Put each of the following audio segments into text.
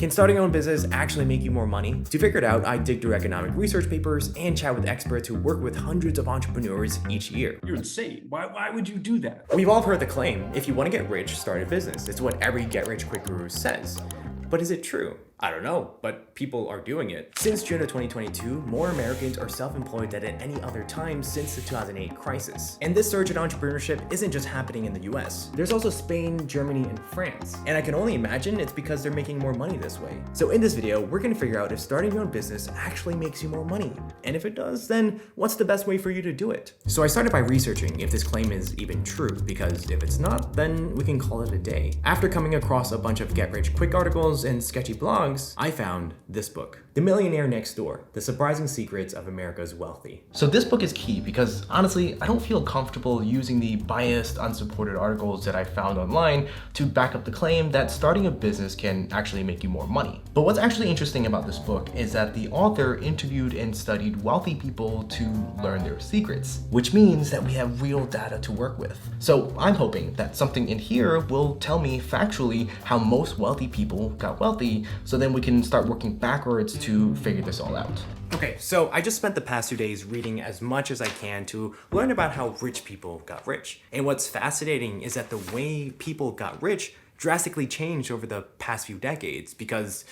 Can starting your own business actually make you more money? To figure it out, I dig through economic research papers and chat with experts who work with hundreds of entrepreneurs each year. You're insane. Why would you do that? We've all heard the claim, if you want to get rich, start a business. It's what every get-rich-quick guru says. But is it true? I don't know, but people are doing it. Since June of 2022, more Americans are self-employed than at any other time since the 2008 crisis. And this surge in entrepreneurship isn't just happening in the US. There's also Spain, Germany, and France. And I can only imagine it's because they're making more money this way. So in this video, we're gonna figure out if starting your own business actually makes you more money. And if it does, then what's the best way for you to do it? So I started by researching if this claim is even true, because if it's not, then we can call it a day. After coming across a bunch of get-rich-quick articles and sketchy blogs, I found this book, The Millionaire Next Door: The Surprising Secrets of America's Wealthy. So this book is key because honestly, I don't feel comfortable using the biased, unsupported articles that I found online to back up the claim that starting a business can actually make you more money. But what's actually interesting about this book is that the author interviewed and studied wealthy people to learn their secrets, which means that we have real data to work with. So I'm hoping that something in here will tell me factually how most wealthy people got wealthy, so then we can start working backwards to figure this all out. Okay, so I just spent the past 2 days reading as much as I can to learn about how rich people got rich. And what's fascinating is that the way people got rich drastically changed over the past few decades because,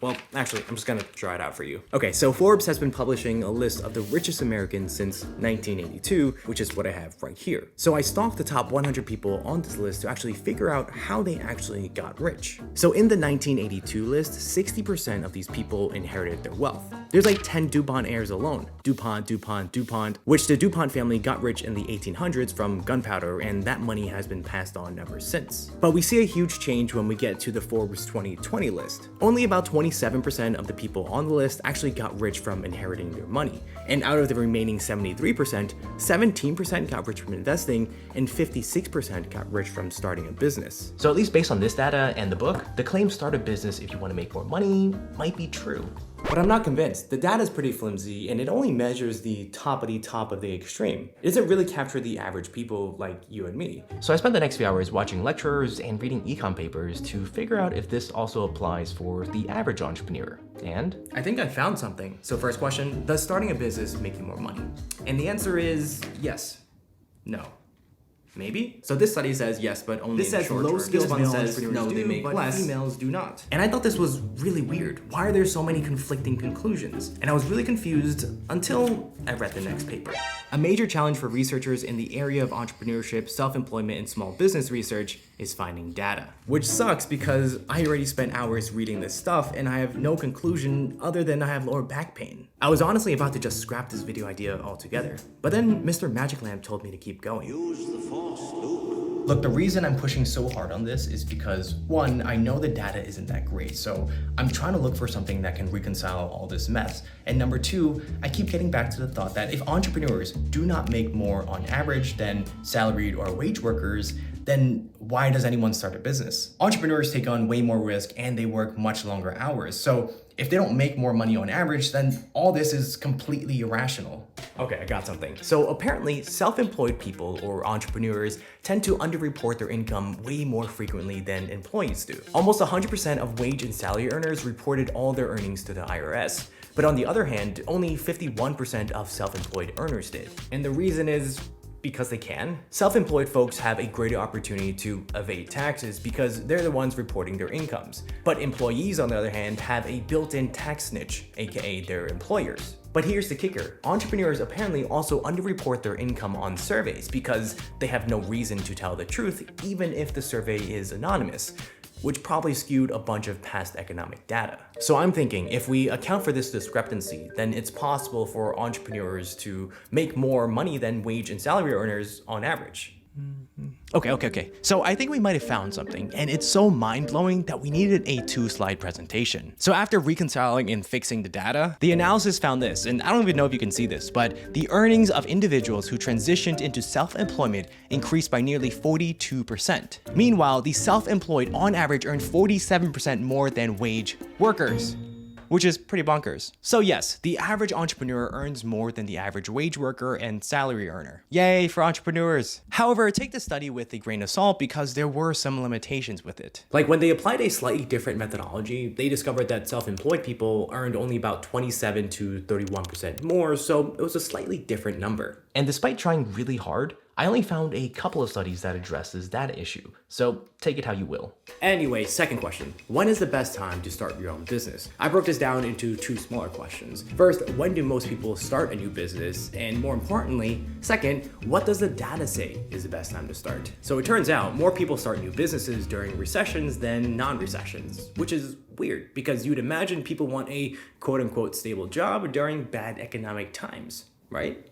well, actually, I'm just gonna draw it out for you. Okay, so Forbes has been publishing a list of the richest Americans since 1982, which is what I have right here. So I stalked the top 100 people on this list to actually figure out how they actually got rich. So in the 1982 list, 60% of these people inherited their wealth. There's like 10 DuPont heirs alone. DuPont, which the DuPont family got rich in the 1800s from gunpowder, and that money has been passed on ever since. But we see a huge change when we get to the Forbes 2020 list. Only about 27% of the people on the list actually got rich from inheriting their money. And out of the remaining 73%, 17% got rich from investing and 56% got rich from starting a business. So at least based on this data and the book, the claim start a business if you want to make more money might be true. But I'm not convinced. The data is pretty flimsy and it only measures the top of the extreme. It doesn't really capture the average people like you and me. So I spent the next few hours watching lectures and reading econ papers to figure out if this also applies for the average entrepreneur. And I think I found something. So first question, does starting a business make you more money? And the answer is yes, no. Maybe? So this study says yes, but only this in the says short low term. skills This one says entrepreneurs no, they make but less. Females do not. And I thought this was really weird. Why are there so many conflicting conclusions? And I was really confused until I read the next paper. A major challenge for researchers in the area of entrepreneurship, self-employment, and small business research is finding data. Which sucks because I already spent hours reading this stuff and I have no conclusion other than I have lower back pain. I was honestly about to just scrap this video idea altogether. But then Mr. Magic Lamp told me to keep going. Use the force, Luke. look, the reason I'm pushing so hard on this is because one, I know the data isn't that great, so I'm trying to look for something that can reconcile all this mess. And number two, I keep getting back to the thought that if entrepreneurs do not make more on average than salaried or wage workers, then why does anyone start a business? Entrepreneurs take on way more risk and they work much longer hours. So if they don't make more money on average, then all this is completely irrational. Okay, I got something. So apparently, self-employed people or entrepreneurs tend to underreport their income way more frequently than employees do. Almost 100% of wage and salary earners reported all their earnings to the IRS. But on the other hand, only 51% of self-employed earners did. And the reason is because they can. Self-employed folks have a greater opportunity to evade taxes because they're the ones reporting their incomes. But employees, on the other hand, have a built-in tax snitch, aka their employers. But here's the kicker. Entrepreneurs apparently also underreport their income on surveys because they have no reason to tell the truth, even if the survey is anonymous, which probably skewed a bunch of past economic data. So I'm thinking, if we account for this discrepancy, then it's possible for entrepreneurs to make more money than wage and salary earners on average. Okay. So I think we might have found something, and it's so mind-blowing that we needed a 2-slide presentation. So after reconciling and fixing the data, the analysis found this, and I don't even know if you can see this, but the earnings of individuals who transitioned into self-employment increased by nearly 42%. Meanwhile, the self-employed on average earned 47% more than wage workers. which is pretty bonkers. So yes, the average entrepreneur earns more than the average wage worker and salary earner. Yay for entrepreneurs. However, take the study with a grain of salt because there were some limitations with it. Like when they applied a slightly different methodology, they discovered that self-employed people earned only about 27 to 31% more, so it was a slightly different number. And despite trying really hard, I only found a couple of studies that addresses that issue, so take it how you will. Anyway, second question. When is the best time to start your own business? I broke this down into two smaller questions. First, when do most people start a new business? And more importantly, second, what does the data say is the best time to start? So it turns out more people start new businesses during recessions than non-recessions, which is weird because you'd imagine people want a quote-unquote stable job during bad economic times, right?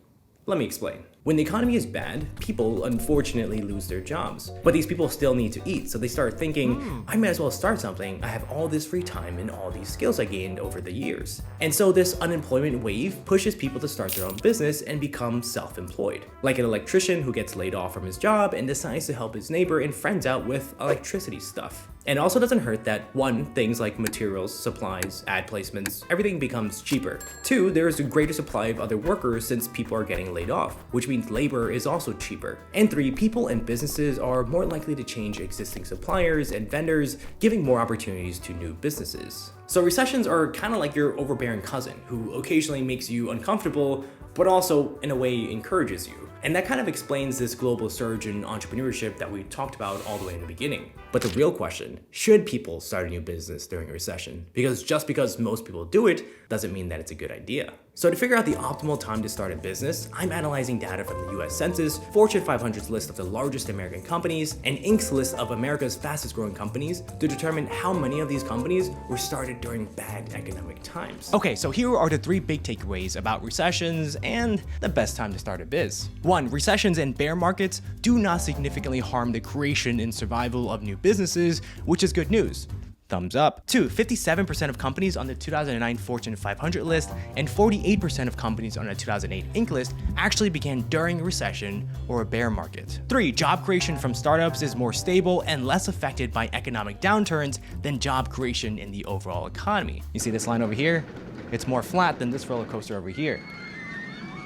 Let me explain. When the economy is bad, people unfortunately lose their jobs. But these people still need to eat, so they start thinking, I might as well start something. I have all this free time and all these skills I gained over the years. And so this unemployment wave pushes people to start their own business and become self-employed. Like an electrician who gets laid off from his job and decides to help his neighbor and friends out with electricity stuff. And it also doesn't hurt that 1, things like materials, supplies, ad placements, everything becomes cheaper. 2, there is a greater supply of other workers since people are getting laid off, which means labor is also cheaper. And 3, people and businesses are more likely to change existing suppliers and vendors, giving more opportunities to new businesses. So recessions are kind of like your overbearing cousin who occasionally makes you uncomfortable, but also in a way encourages you. And that kind of explains this global surge in entrepreneurship that we talked about all the way in the beginning. But the real question, should people start a new business during a recession? Because just because most people do it doesn't mean that it's a good idea. So to figure out the optimal time to start a business, I'm analyzing data from the US Census, Fortune 500's list of the largest American companies, and Inc.'s list of America's fastest growing companies to determine how many of these companies were started during bad economic times. Okay, so here are the 3 big takeaways about recessions and the best time to start a biz. 1, recessions and bear markets do not significantly harm the creation and survival of new businesses, which is good news. Thumbs up. 2, 57% of companies on the 2009 Fortune 500 list and 48% of companies on the 2008 Inc. list actually began during a recession or a bear market. 3, job creation from startups is more stable and less affected by economic downturns than job creation in the overall economy. You see this line over here? It's more flat than this roller coaster over here.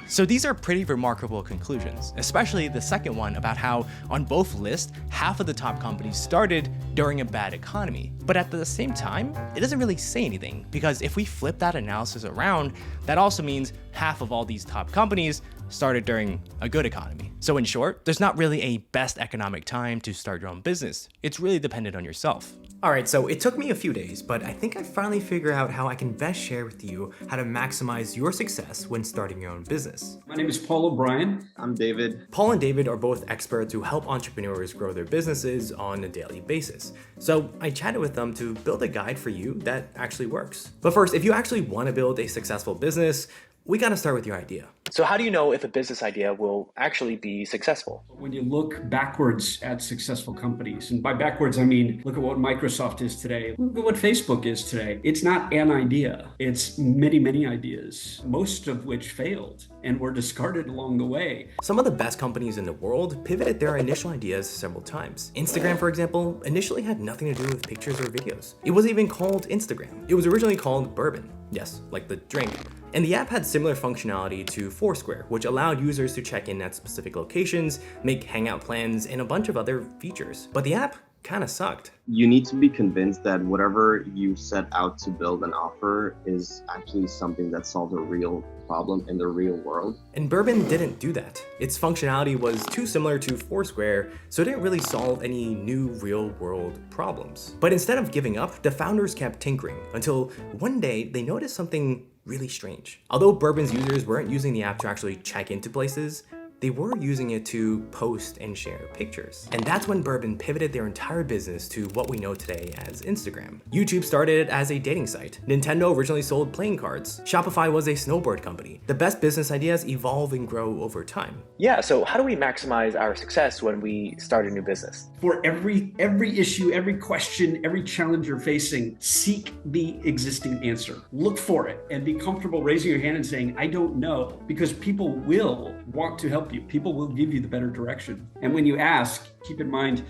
So these are pretty remarkable conclusions, especially the second one about how on both lists, half of the top companies started during a bad economy. But at the same time, it doesn't really say anything because if we flip that analysis around, that also means half of all these top companies started during a good economy. So in short, there's not really a best economic time to start your own business. It's really dependent on yourself. Alright, so it took me a few days, but I think I finally figured out how I can best share with you how to maximize your success when starting your own business. My name is Paul O'Brien. I'm David. Paul and David are both experts who help entrepreneurs grow their businesses on a daily basis. So I chatted with them to build a guide for you that actually works. But first, if you actually want to build a successful business, we gotta start with your idea. So how do you know if a business idea will actually be successful? When you look backwards at successful companies, and by backwards, I mean, look at what Microsoft is today. Look at what Facebook is today. It's not an idea. It's many, many ideas, most of which failed and were discarded along the way. Some of the best companies in the world pivoted their initial ideas several times. Instagram, for example, initially had nothing to do with pictures or videos. It wasn't even called Instagram. It was originally called Bourbon. Yes, like the drink. And the app had similar functionality to Foursquare, which allowed users to check in at specific locations, make hangout plans, and a bunch of other features. But the app kind of sucked. You need to be convinced that whatever you set out to build and offer is actually something that solves a real problem in the real world. And Bourbon didn't do that. Its functionality was too similar to Foursquare, so it didn't really solve any new real-world problems. But instead of giving up, the founders kept tinkering until one day they noticed something really strange. Although Bourbon's users weren't using the app to actually check into places, they were using it to post and share pictures. And that's when Bourbon pivoted their entire business to what we know today as Instagram. YouTube started as a dating site. Nintendo originally sold playing cards. Shopify was a snowboard company. The best business ideas evolve and grow over time. Yeah, so how do we maximize our success when we start a new business? For every issue, every question, every challenge you're facing, seek the existing answer. Look for it and be comfortable raising your hand and saying, I don't know, because people will want to help you. People will give you the better direction. And when you ask, keep in mind,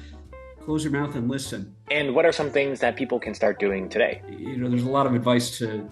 close your mouth and listen. And what are some things that people can start doing today? There's a lot of advice to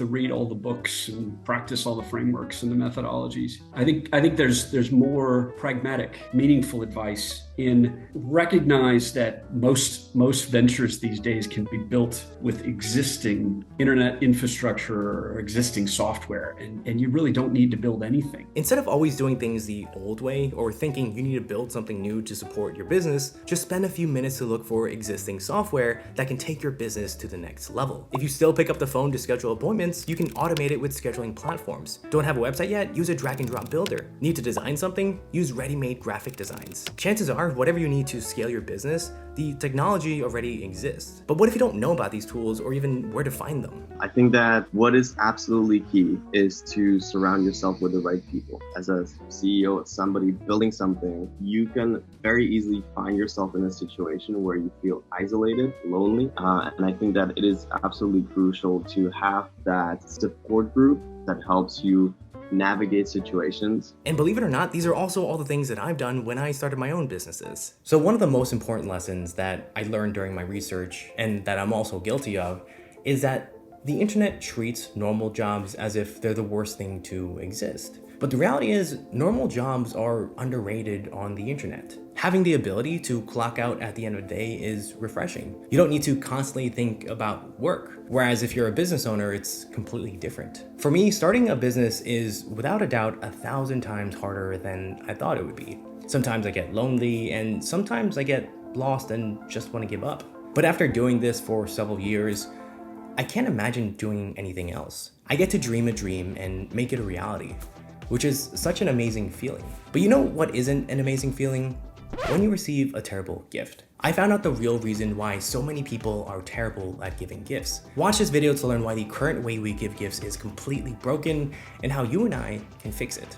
read all the books and practice all the frameworks and the methodologies. I think there's more pragmatic, meaningful advice in recognize that most ventures these days can be built with existing internet infrastructure or existing software, and you really don't need to build anything. Instead of always doing things the old way or thinking you need to build something new to support your business, just spend a few minutes to look for existing software that can take your business to the next level. If you still pick up the phone to schedule appointments, you can automate it with scheduling platforms. Don't have a website yet? Use a drag and drop builder. Need to design something? Use ready-made graphic designs. Chances are, whatever you need to scale your business, the technology already exists. But what if you don't know about these tools or even where to find them? I think that what is absolutely key is to surround yourself with the right people. As a CEO of somebody building something, you can very easily find yourself in a situation where you feel isolated, lonely, and I think that it is absolutely crucial to have that support group that helps you navigate situations. And believe it or not, these are also all the things that I've done when I started my own businesses. So one of the most important lessons that I learned during my research, and that I'm also guilty of, is that the internet treats normal jobs as if they're the worst thing to exist. But the reality is, normal jobs are underrated on the internet. Having the ability to clock out at the end of the day is refreshing. You don't need to constantly think about work. Whereas if you're a business owner, it's completely different. For me, starting a business is without a doubt 1,000 times harder than I thought it would be. Sometimes I get lonely, and sometimes I get lost and just want to give up. But after doing this for several years, I can't imagine doing anything else. I get to dream a dream and make it a reality, which is such an amazing feeling. But you know what isn't an amazing feeling? When you receive a terrible gift. I found out the real reason why so many people are terrible at giving gifts. Watch this video to learn why the current way we give gifts is completely broken and how you and I can fix it.